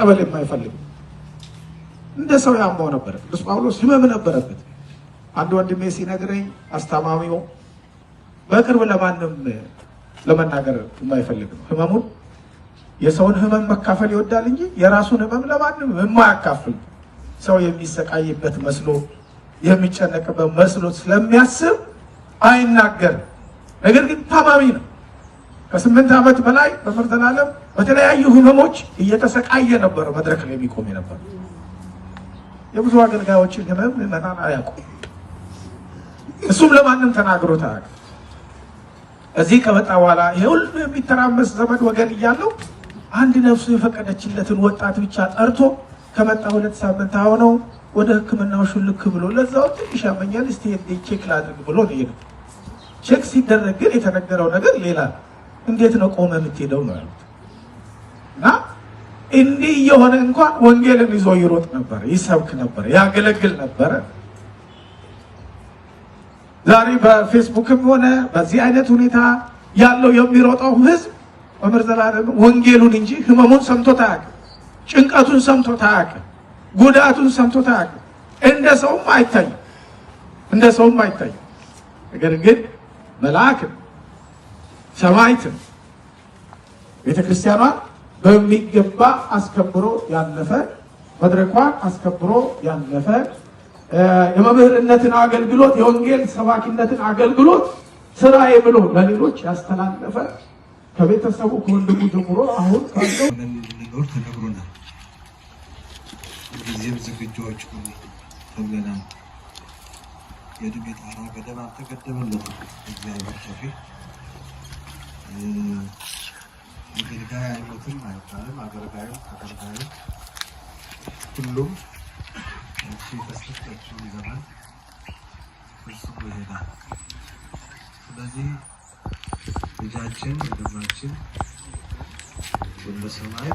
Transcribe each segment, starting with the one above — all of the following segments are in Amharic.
ቀበል የማይፈልግ እንደ ሰው ያማው ነበር። ቅዱስ ጳውሎስ ህመም ነበረበት። አንድ ወንድሜ ሲነግረኝ አስተማሚው በቅርብ ለማንም ለመናገር የማይፈልግ ነው። ህመሙን የሰውን ህመም መካፈል ይወዳል እንጂ የራሱን ህመም ለማንም የማያካፍል ሰው የሚሰቃይበት መስሎ የሚጨነቅበት መስሎ ስለሚያስብ አይናገርም። ነገር ግን ታማሚ ነው። ከ8 ዓመት በላይ በፍርተን ዓለም በተለያዩ ህመሞች እየተሰቃየ ነበር መድረክ ላይ የሚቆም ነበር። የብዙ አገልጋዮችን ህመም ምዕመናን አያውቁም። እሱም ለማንም ተናግሮት አያውቅም። እዚህ ከመጣ በኋላ የሁሉ የሚተራመስ ዘመድ ወገን እያለው አንድ ነፍሱ የፈቀደችለትን ወጣት ብቻ ጠርቶ ከመጣ 2 ሳምንት ሆነው ወደ ሕክምናው ሹልክ ብሎ ለዛው ትንሽ ያመኛል እስቲ ቼክ ላድርግ ብሎ ነው የሄደው። ቼክ ሲደረግ ግን የተነገረው ነገር ሌላ። እንዴት ነው ቆመ የምትሄደው ነው ያሉት። እና እንዲህ የሆነ እንኳን ወንጌልን ይዞ ይሮጥ ነበር፣ ይሰብክ ነበር፣ ያገለግል ነበር። ዛሬ በፌስቡክም ሆነ በዚህ አይነት ሁኔታ ያለው የሚሮጠው ህዝብ በመርዘላለም ወንጌሉን እንጂ ህመሙን ሰምቶት አያውቅም፣ ጭንቀቱን ሰምቶት አያውቅም፣ ጉዳቱን ሰምቶት አያውቅም። እንደ ሰውም አይታይም። ነገር ግን መልአክ ሰማዕት ቤተክርስቲያኗን በሚገባ አስከብሮ ያለፈ መድረኳን አስከብሮ ያለፈ የመምህርነትን አገልግሎት የወንጌል ሰባኪነትን አገልግሎት ስራዬ ብሎ ለሌሎች ያስተላለፈ ከቤተሰቡ ከወንድሙ ጀምሮ አሁን ካለው እንድንኖር ተነግሮናል። ጊዜም ዝግጁዎች ሆኑ ተብለናል። የዕድሜ ጣራ ገደብ አልተገደበለትም። እግዚአብሔር ሰፊ አገልጋይ አይሞትም አይባልም። አገልጋዩ ሁሉም የተሰጠችው ዘመን እርሱ ይሄዳል። ስለዚህ ልጃችን ወንድማችን ወደ ሰማይ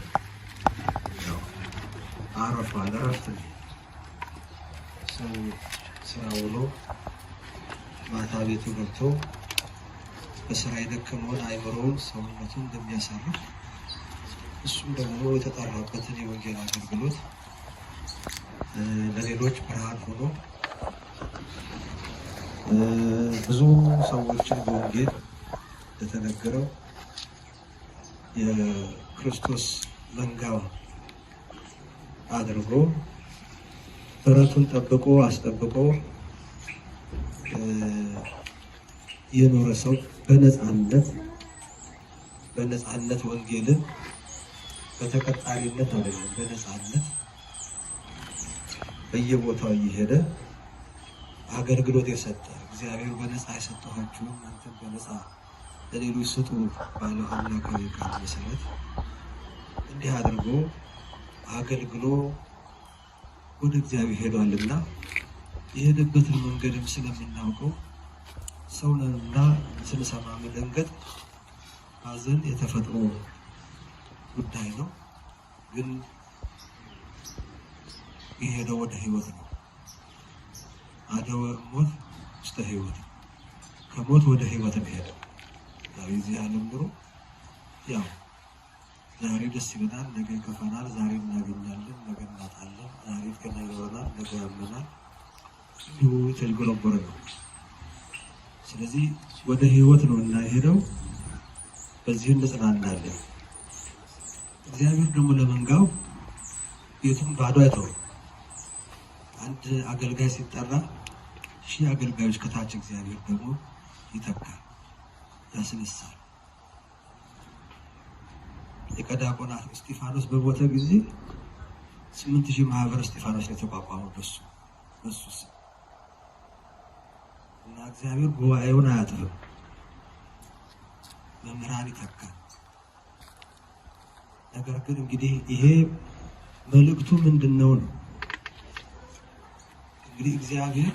አረፋል። እረፍት ሰው ስራ ውሎ ማታ ቤቱ ገብቶ በስራ የደከመውን አይምሮውን ሰውነቱን እንደሚያሳርፍ እሱም ደግሞ የተጠራበትን የወንጌል አገልግሎት ለሌሎች ብርሃን ሆኖ ብዙ ሰዎችን በወንጌል እንደተነገረው የክርስቶስ መንጋ አድርጎ በረቱን ጠብቆ አስጠብቆ የኖረ ሰው በነፃነት ወንጌልን በተቀጣሪነት አይደለም፣ በነፃነት በየቦታው እየሄደ አገልግሎት የሰጠ እግዚአብሔር በነፃ የሰጠኋችሁ እናንተም በነፃ ለሌሎች ስጡ ባለው አምላካዊ ቃል መሰረት እንዲህ አድርጎ አገልግሎ ወደ እግዚአብሔር ሄዷልና የሄደበትን መንገድም ስለምናውቀው ሰውንና ስንሰማ መደንገጥ ሐዘን የተፈጥሮ ጉዳይ ነው። ግን የሄደው ወደ ህይወት ነው። አደወ ሞት ውስጥ ህይወት፣ ከሞት ወደ ህይወት ነው ሄደው። ዛሬ እዚህ ዓለም ኑሮ ያው ዛሬ ደስ ይለናል፣ ነገ ይከፋናል፣ ዛሬ እናገኛለን፣ ነገ እናጣለን፣ ዛሬ ከነ ይሆናል፣ ነገ ያመናል። እንዲሁ ተጅጎረጎረ ነው። ስለዚህ ወደ ህይወት ነው እና ሄደው በዚህ እንጽናናለን። እግዚአብሔር ደግሞ ለመንጋው ቤቱን ባዶ አይተው። አንድ አገልጋይ ሲጠራ 1000 አገልጋዮች ከታች እግዚአብሔር ደግሞ ይተካል፣ ያስነሳል። የቀዳቆናት እስጢፋኖስ በቦተ ጊዜ 8000 ማህበር እስጢፋኖስ የተቋቋመው በሱ እና እግዚአብሔር ጉባኤውን አያጥፍም፣ መምህራን ይተካል። ነገር ግን እንግዲህ ይሄ መልእክቱ ምንድነው ነው? እንግዲህ እግዚአብሔር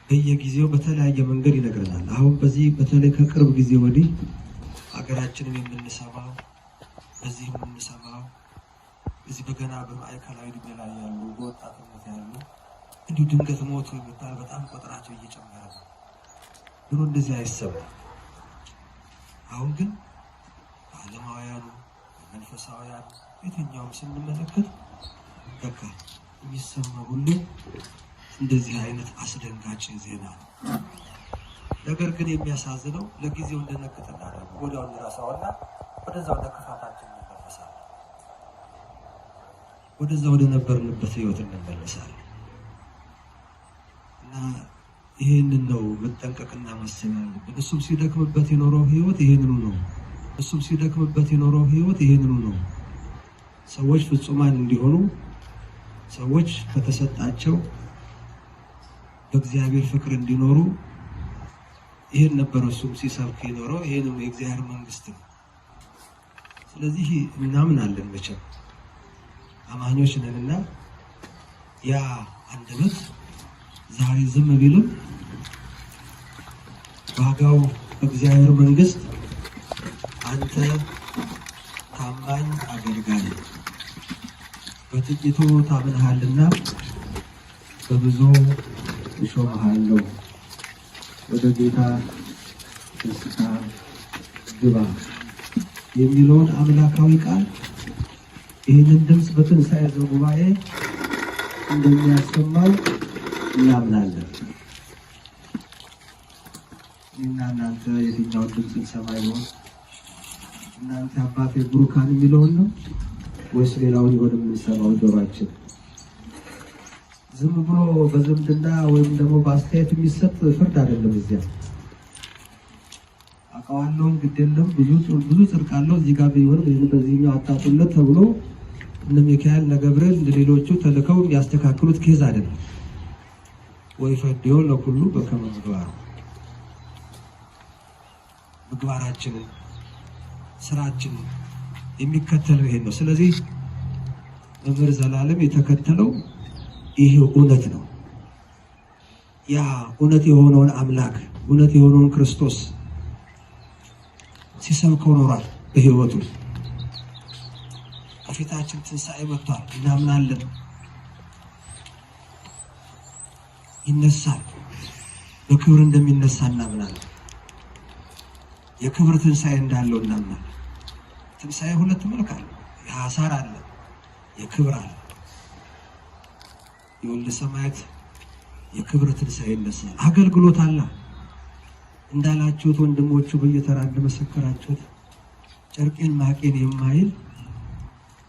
በየጊዜው በተለያየ መንገድ ይነግረናል። አሁን በዚህ በተለይ ከቅርብ ጊዜ ወዲህ ሀገራችንን የምንሰማው እዚህ በገና በማዕከላዊ ዕድሜ ላይ ያሉ በወጣትነት ያሉ እንዲሁ ድንገት ሞቱ የሚባል በጣም ቁጥራቸው እየጨመረ ነው። ድሮ እንደዚህ አይሰማም። አሁን ግን ዓለማውያኑ መንፈሳውያን የትኛውም ስንመለከት በቃ የሚሰማ ሁሉ እንደዚህ አይነት አስደንጋጭ ዜና ነው። ነገር ግን የሚያሳዝነው ለጊዜው እንደነገጠና ወዲያው እንረሳውና ወደዛው ወደ ክፋታችን እንመለሳለን። ወደዛው ወደ ነበርንበት ህይወት እንመለሳለን። እና ይሄንን ነው መጠንቀቅና ማሰብ ያለብን። እሱም ሲደክምበት የኖረው ህይወት ይሄንኑ ነው። ሰዎች ፍጹማን እንዲሆኑ ሰዎች በተሰጣቸው በእግዚአብሔር ፍቅር እንዲኖሩ ይሄን ነበር እሱም ሲሰብክ የኖረው። ይሄንም የእግዚአብሔር መንግስት ነው። ስለዚህ እናምናለን መቼም አማኞች ነንና ያ አንደበት ዛሬ ዝም ቢልም ዋጋው በእግዚአብሔር መንግስት አንተ ታማኝ አገልጋይ በጥቂቱ ታምነሃልና በብዙ እሾምሃለሁ፣ ወደ ጌታ ደስታ ግባ የሚለውን አምላካዊ ቃል ይህንን ድምፅ በትንሣኤ ዘጉባኤ እንደሚያሰማው እናምናለን። እና እናንተ የትኛውን ድምፅ እንሰማ ይሆን? እናንተ አባቴ ብሩካን የሚለውን ነው ወይስ ሌላውን ይሆን የምንሰማው? ጆሯችን ዝም ብሎ በዝምድና ወይም ደግሞ በአስተያየት የሚሰጥ ፍርድ አይደለም። እዚያ አውቀዋለሁ ግድ የለም ብዙ ጽድቅ አለው እዚህ ጋር ቢሆን በዚህኛው አጣጡለት ተብሎ እነ ሚካኤል እነ ገብርኤል ሌሎቹ ተልከው የሚያስተካክሉት ኬዝ አይደለም። ወይ ፈዲዮ ለኩሉ በከመ ምግባሩ ምግባራችንን ስራችንን የሚከተለው ይሄን ነው። ስለዚህ መምህር ዘላለም የተከተለው ይሄ እውነት ነው። ያ እውነት የሆነውን አምላክ እውነት የሆነውን ክርስቶስ ሲሰብከው ኖሯል በህይወቱ። ከፊታችን ትንሣኤ መጥቷል፣ እናምናለን። ይነሳል፣ በክብር እንደሚነሳ እናምናለን። የክብር ትንሣኤ እንዳለው እናምናለን። ትንሣኤ ሁለት መልክ አለ። የሐሳር አለ፣ የክብር አለ። የወልደ ሰማያት የክብር ትንሣኤ ይነሳል። አገልግሎት አለ እንዳላችሁት ወንድሞቹ በየተራ እንደመሰከራችሁት ጨርቄን ማቄን የማይል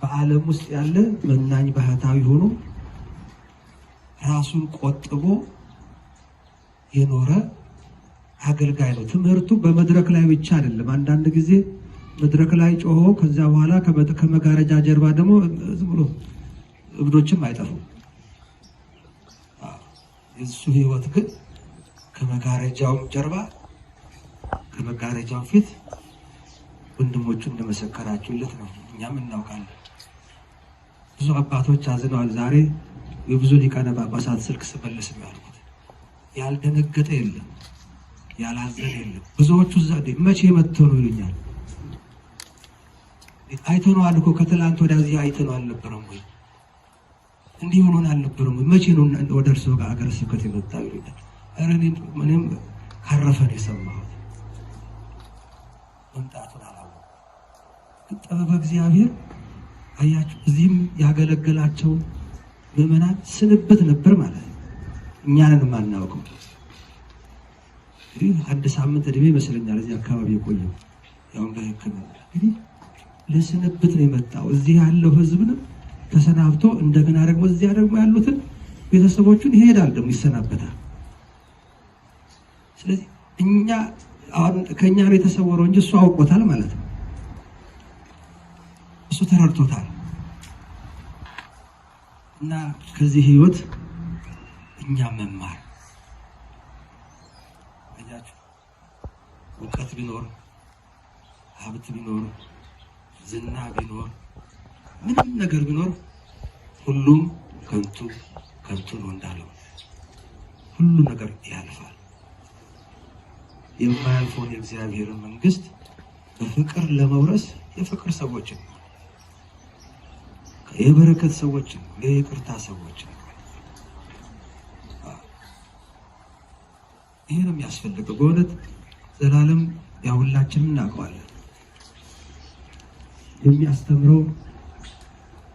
በዓለም ውስጥ ያለ መናኝ ባህታዊ ሆኖ ራሱን ቆጥቦ የኖረ አገልጋይ ነው። ትምህርቱ በመድረክ ላይ ብቻ አይደለም። አንዳንድ ጊዜ መድረክ ላይ ጮሆ ከዛ በኋላ ከመጋረጃ ጀርባ ደግሞ ዝም ብሎ እብዶችም አይጠፉም። የሱ ህይወት ግን ከመጋረጃው ጀርባ ከመጋረጃው ፊት ወንድሞቹ እንደመሰከራችሁለት ነው። እኛም እናውቃለን። ብዙ አባቶች አዝነዋል። ዛሬ የብዙ ሊቃነ ጳጳሳት ስልክ ስመልስ ያልኩት ያልደነገጠ የለም፣ ያላዘነ የለም። ብዙዎቹ ዛሬ መቼ መጥተው ነው ይሉኛል። አይተነዋል እኮ ከትላንት ወዲያ አይተነው አልነበረም ወይ? እንዲህ ሆኖን አልነበረም ወይ? መቼ ነው ወደ እርሱ ጋር ሀገረ ስብከት የመጣው ይሉኛል። ኧረ እኔም ካረፈን የሰማሁት መምጣቱን አላወኩም። ጥበበ እግዚአብሔር አያችሁ፣ እዚህም ያገለገላቸው ምዕመናን ስንብት ነበር ማለት ነው። እኛንን የማናውቀው እንግዲህ አንድ ሳምንት እድሜ ይመስለኛል እዚህ አካባቢ የቆየው ያው በሕክምና እንግዲህ ለስንብት ነው የመጣው። እዚህ ያለው ህዝብንም ተሰናብቶ እንደገና ደግሞ እዚያ ደግሞ ያሉትን ቤተሰቦቹን ይሄዳል፣ ደግሞ ይሰናበታል። ስለዚህ እኛ አሁን ከኛ ነው የተሰወረው እንጂ እሱ አውቆታል ማለት ነው። እሱ ተረድቶታል። እና ከዚህ ህይወት እኛ መማር አያችሁ፣ እውቀት ቢኖር ሀብት ቢኖር ዝና ቢኖር ምንም ነገር ቢኖር ሁሉም ከንቱ ነው እንዳለው ሁሉ ነገር ያልፋል። የማያልፈውን የእግዚአብሔርን መንግስት በፍቅር ለመውረስ የፍቅር ሰዎችን የበረከት ሰዎችን የይቅርታ ሰዎችን ይሄ ነው የሚያስፈልገው። በእውነት ዘላለም ያው ሁላችንም እናውቀዋለን። የሚያስተምረው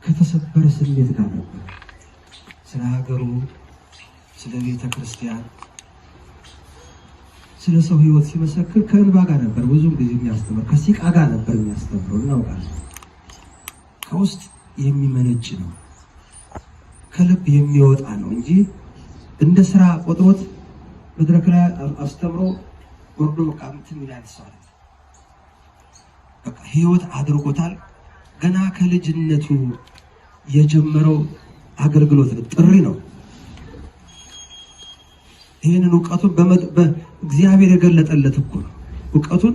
ከተሰበረ ስሜት ጋር ነበር። ስለ ሀገሩ፣ ስለ ቤተ ክርስቲያን፣ ስለ ሰው ህይወት ሲመሰክር ከእንባ ጋር ነበር ብዙም ጊዜ የሚያስተምር፣ ከሲቃ ጋር ነበር የሚያስተምረው። እናውቃለን። ከውስጥ የሚመነጭ ነው፣ ከልብ የሚወጣ ነው እንጂ እንደ ስራ ቆጥሮት መድረክ ላይ አስተምሮ ወርዶ በቃ እንትን ይላል ሰው በቃ ህይወት አድርጎታል። ገና ከልጅነቱ የጀመረው አገልግሎት ነው፣ ጥሪ ነው። ይህንን እውቀቱን በእግዚአብሔር የገለጠለት እኮ ነው። እውቀቱን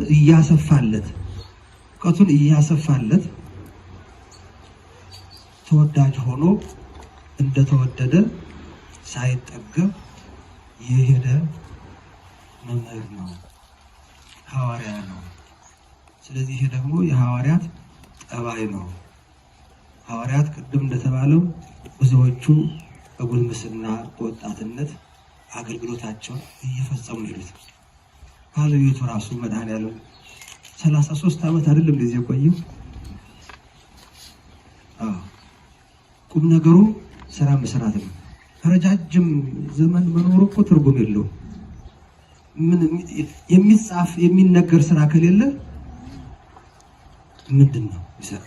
እያሰፋለት ተወዳጅ ሆኖ እንደተወደደ ሳይጠገብ የሄደ መምህር ነው፣ ሐዋርያ ነው። ስለዚህ ይሄ ደግሞ የሐዋርያት ጠባይ ነው። ሐዋርያት ቅድም እንደተባለው ብዙዎቹ በጉልምስና በወጣትነት አገልግሎታቸውን እየፈጸሙ ይሉት ባለቤቱ ራሱ መድኃኔዓለም 33 ዓመት አይደለም ጊዜ ቆየው። ቁም ነገሩ ስራ መስራት ነው። ረጃጅም ዘመን መኖሩ እኮ ትርጉም የለውም። ምን የሚጻፍ የሚነገር ስራ ከሌለ ምንድን ነው ይሰራ?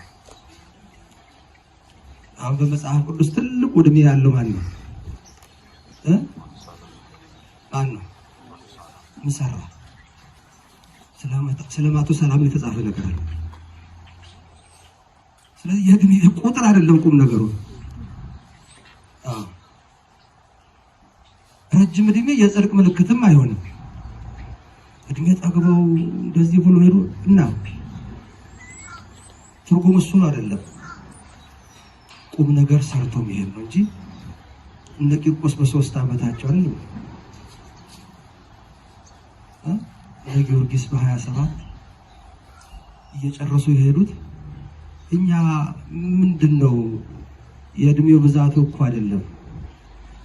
አሁን በመጽሐፍ ቅዱስ ትልቅ ዕድሜ ያለው ማን ነው? ማን ነው? ምሰራ ስለማቱ ሰላም የተጻፈ ነገር አለ። ስለዚህ የዕድሜ ቁጥር አይደለም ቁም ነገሩ። ረጅም ዕድሜ የጽድቅ ምልክትም አይሆንም። ዕድሜ ጠግበው እንደዚህ ብሎ ሄዱ እና ትርጉም እሱ አይደለም። ቁም ነገር ሰርቶ መሄድ ነው እንጂ እነ ቂርቆስ በ3 ዓመታቸው አይደለም፣ እነ ጊዮርጊስ በ27 እየጨረሱ የሄዱት። እኛ ምንድነው የዕድሜው ብዛቱ እኮ አይደለም።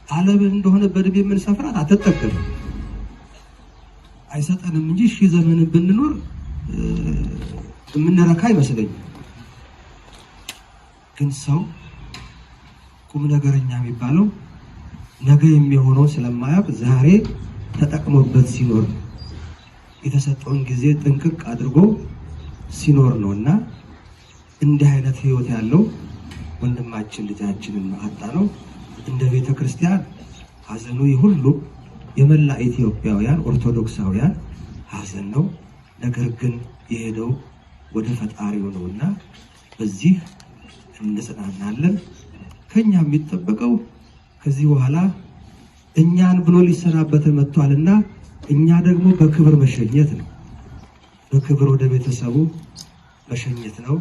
ዓለም እንደሆነ በዕድሜ የምንሰፍራት አትጠገብም፣ አይሰጠንም እንጂ 1000 ዘመን ብንኖር የምንረካ አይመስለኝም። ግን ሰው ቁም ነገረኛ የሚባለው ነገ የሚሆነው ስለማያውቅ ዛሬ ተጠቅሞበት ሲኖር የተሰጠውን ጊዜ ጥንቅቅ አድርጎ ሲኖር ነውና እንዲህ አይነት ህይወት ያለው ወንድማችን ልጃችንን አጣ ነው። እንደ ቤተ ክርስቲያን ሐዘኑ ሁሉ የመላ ኢትዮጵያውያን ኦርቶዶክሳውያን ሐዘን ነው። ነገር ግን የሄደው ወደ ፈጣሪው ነውና በዚህ እንጽናናለን። ከኛ የሚጠበቀው ከዚህ በኋላ እኛን ብሎ ሊሰናበት መጥቷልና እኛ ደግሞ በክብር መሸኘት ነው። በክብር ወደ ቤተሰቡ መሸኘት ነው።